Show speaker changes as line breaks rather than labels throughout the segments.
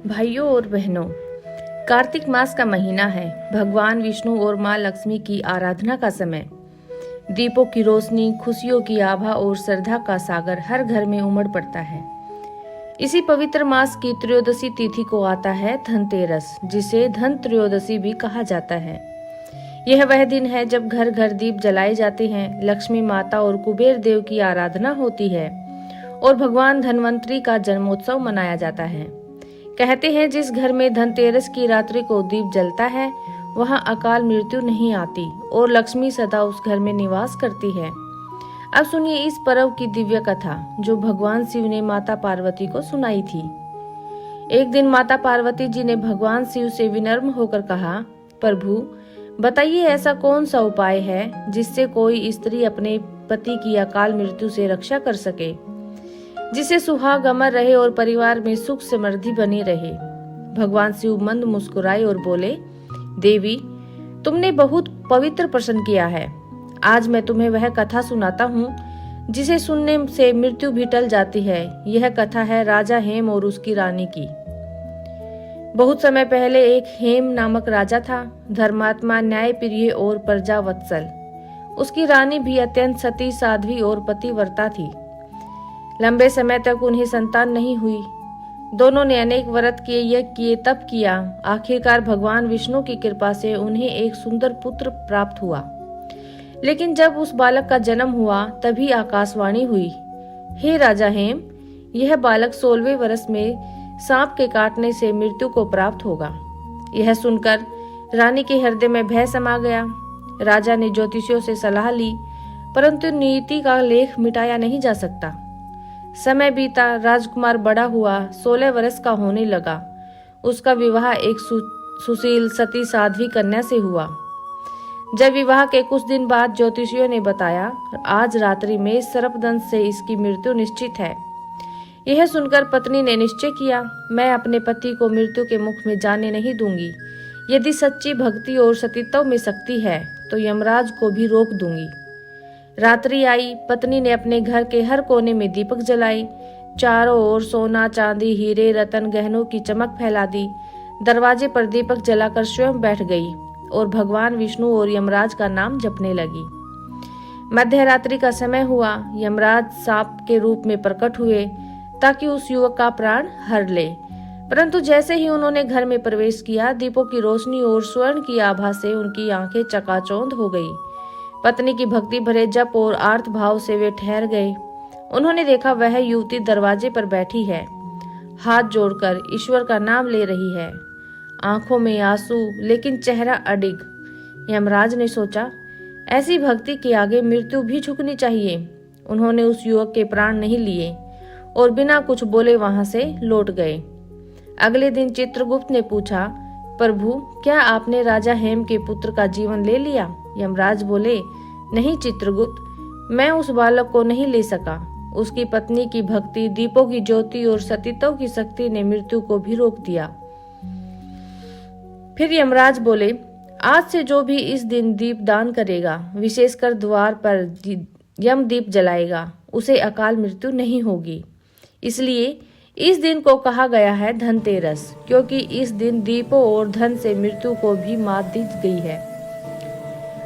भाइयों और बहनों, कार्तिक मास का महीना है। भगवान विष्णु और माँ लक्ष्मी की आराधना का समय। दीपों की रोशनी, खुशियों की आभा और श्रद्धा का सागर हर घर में उमड़ पड़ता है। इसी पवित्र मास की त्रयोदशी तिथि को आता है धनतेरस, जिसे धन त्रयोदशी भी कहा जाता है। यह वह दिन है जब घर घर दीप जलाए जाते हैं, लक्ष्मी माता और कुबेर देव की आराधना होती है और भगवान धन्वंतरी का जन्मोत्सव मनाया जाता है। कहते हैं जिस घर में धनतेरस की रात्रि को दीप जलता है वहां अकाल मृत्यु नहीं आती और लक्ष्मी सदा उस घर में निवास करती है। अब सुनिए इस पर्व की दिव्य कथा जो भगवान शिव ने माता पार्वती को सुनाई थी। एक दिन माता पार्वती जी ने भगवान शिव से विनम्र होकर कहा, प्रभु बताइए ऐसा कौन सा उपाय है जिससे कोई स्त्री अपने पति की अकाल मृत्यु से रक्षा कर सके, जिसे सुहाग अमर रहे और परिवार में सुख समृद्धि बनी रहे। भगवान शिव मंद मुस्कुराए और बोले, देवी तुमने बहुत पवित्र प्रश्न किया है। आज मैं तुम्हें वह कथा सुनाता हूँ जिसे सुनने से मृत्यु भी टल जाती है। यह कथा है राजा हेम और उसकी रानी की। बहुत समय पहले एक हेम नामक राजा था, धर्मात्मा, न्याय प्रिय और प्रजा वत्सल। उसकी रानी भी अत्यंत सती, साध्वी और पतिव्रता थी। लंबे समय तक उन्हें संतान नहीं हुई। दोनों ने अनेक व्रत किए, यज्ञ किए, तप किया। आखिरकार भगवान विष्णु की कृपा से उन्हें एक सुंदर पुत्र प्राप्त हुआ। लेकिन जब उस बालक का जन्म हुआ तभी आकाशवाणी हुई, हे राजा हेम, यह बालक 16वें वर्ष में सांप के काटने से मृत्यु को प्राप्त होगा। यह सुनकर रानी के हृदय में भय समा गया। राजा ने ज्योतिषियों से सलाह ली, परंतु नीति का लेख मिटाया नहीं जा सकता। समय बीता, राजकुमार बड़ा हुआ, 16 वर्ष का होने लगा। उसका विवाह एक सुशील, सती, साध्वी कन्या से हुआ। जब विवाह के कुछ दिन बाद ज्योतिषियों ने बताया, आज रात्रि में सर्पदंश से इसकी मृत्यु निश्चित है। यह सुनकर पत्नी ने निश्चय किया, मैं अपने पति को मृत्यु के मुख में जाने नहीं दूंगी। यदि सच्ची भक्ति और सतीत्व में शक्ति है तो यमराज को भी रोक दूंगी। रात्रि आई, पत्नी ने अपने घर के हर कोने में दीपक जलाए। चारों ओर सोना, चांदी, हीरे, रत्न, गहनों की चमक फैला दी। दरवाजे पर दीपक जलाकर स्वयं बैठ गई और भगवान विष्णु और यमराज का नाम जपने लगी। मध्य रात्रि का समय हुआ। यमराज सांप के रूप में प्रकट हुए ताकि उस युवक का प्राण हर ले, परंतु जैसे ही उन्होंने घर में प्रवेश किया, दीपों की रोशनी और स्वर्ण की आभा से उनकी आंखें चकाचौंध हो गई। पत्नी की भक्ति भरे जप और आर्त भाव से वे ठहर गए। उन्होंने देखा वह युवती दरवाजे पर बैठी है, हाथ जोड़कर ईश्वर का नाम ले रही है, आंखों में आंसू लेकिन चेहरा अडिग। यमराज ने सोचा, ऐसी भक्ति के आगे मृत्यु भी झुकनी चाहिए। उन्होंने उस युवक के प्राण नहीं लिए और बिना कुछ बोले वहां से लौट गए। अगले दिन चित्रगुप्त ने पूछा, प्रभु क्या आपने राजा हेम के पुत्र का जीवन ले लिया? यमराज बोले, नहीं चित्रगुप्त, मैं उस बालक को नहीं ले सका। उसकी पत्नी की भक्ति, दीपों की ज्योति और सतीत्व की शक्ति ने मृत्यु को भी रोक दिया। फिर यमराज बोले, आज से जो भी इस दिन दीप दान करेगा, विशेषकर द्वार पर यम दीप जलाएगा, उसे अकाल मृत्यु नहीं होगी। इसलिए इस दिन को कहा गया है धनतेरस, क्योंकि इस दिन दीपों और धन से मृत्यु को भी मात दी गई है।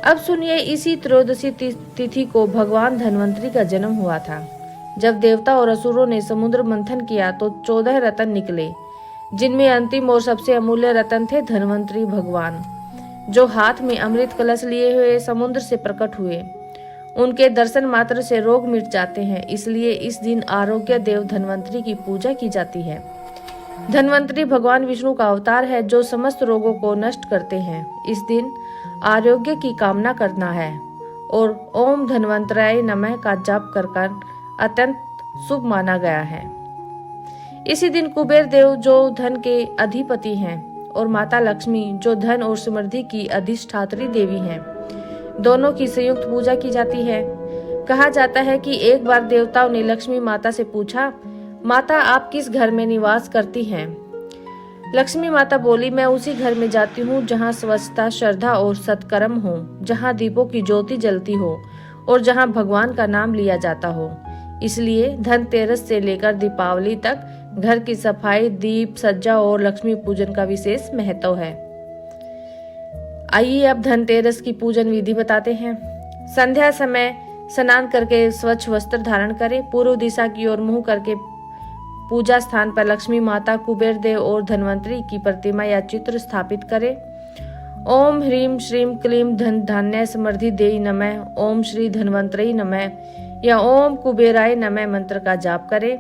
अब सुनिए, इसी त्रयोदशी तिथि को भगवान धन्वंतरी का जन्म हुआ था। जब देवता और असुरों ने समुद्र मंथन किया तो 14 रत्न निकले, जिनमें अंतिम और सबसे अमूल्य रत्न थे धन्वंतरी भगवान, जो हाथ में अमृत कलश लिए हुए समुद्र से प्रकट हुए। उनके दर्शन मात्र से रोग मिट जाते हैं, इसलिए इस दिन आरोग्य देव धन्वंतरी की पूजा की जाती है। धन्वंतरी भगवान विष्णु का अवतार है जो समस्त रोगों को नष्ट करते हैं। इस दिन आरोग्य की कामना करना है और ओम धन्वंतराय नमः का जाप कर अत्यंत शुभ माना गया है। इसी दिन कुबेर देव जो धन के अधिपति हैं और माता लक्ष्मी जो धन और समृद्धि की अधिष्ठात्री देवी हैं, दोनों की संयुक्त पूजा की जाती है। कहा जाता है कि एक बार देवताओं ने लक्ष्मी माता से पूछा, माता आप किस घर में निवास करती हैं? लक्ष्मी माता बोली, मैं उसी घर में जाती हूँ जहाँ स्वच्छता, श्रद्धा और सत्कर्म हो, जहाँ दीपों की ज्योति जलती हो और जहाँ भगवान का नाम लिया जाता हो। इसलिए धनतेरस से लेकर दीपावली तक घर की सफाई, दीप सज्जा और लक्ष्मी पूजन का विशेष महत्व है। आइए अब धनतेरस की पूजन विधि बताते हैं। संध्या समय स्नान करके स्वच्छ वस्त्र धारण करें। पूर्व दिशा की ओर मुंह करके पूजा स्थान पर लक्ष्मी माता, कुबेर देव और धन्वंतरी की प्रतिमा या चित्र स्थापित करें। ओम ह्रीम श्रीम क्लीम धन धान्य समृद्धि देई नमः, ओम श्री धन्वंतरी नमः या ओम कुबेराय नमः मंत्र का जाप करें।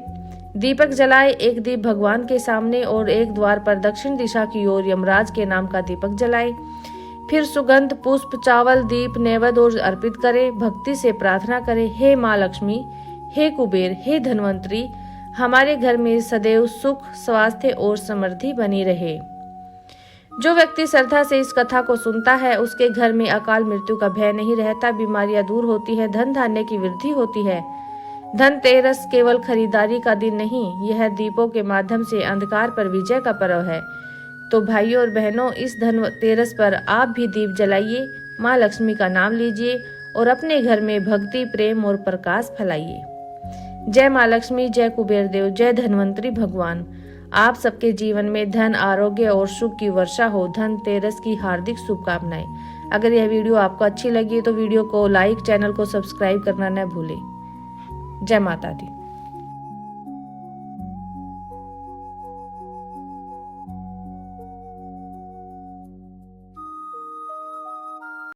दीपक जलाए। एक दीप भगवान के सामने और एक द्वार पर दक्षिण दिशा की ओर यमराज के नाम का दीपक जलाए। फिर सुगंध, पुष्प, चावल, दीप नैवेद्य और अर्पित करें। भक्ति से प्रार्थना करें, हे माँ लक्ष्मी, हे कुबेर, हे धन्वंतरी, हमारे घर में सदैव सुख, स्वास्थ्य और समृद्धि बनी रहे। जो व्यक्ति श्रद्धा से इस कथा को सुनता है उसके घर में अकाल मृत्यु का भय नहीं रहता, बीमारियां दूर होती है, धन धान्य की वृद्धि होती है। धनतेरस केवल खरीदारी का दिन नहीं, यह दीपों के माध्यम से अंधकार पर विजय का पर्व है। तो भाइयों और बहनों, इस धनतेरस पर आप भी दीप जलाइए, माँ लक्ष्मी का नाम लीजिए और अपने घर में भक्ति, प्रेम और प्रकाश फैलाइए। जय माँ लक्ष्मी, जय कुबेर देव, जय धन्वंतरी भगवान। आप सबके जीवन में धन, आरोग्य और सुख की वर्षा हो। धनतेरस की हार्दिक शुभकामनाएं। अगर यह वीडियो आपको अच्छी लगी तो वीडियो को लाइक, चैनल को सब्सक्राइब करना न भूलें। जय माता दी।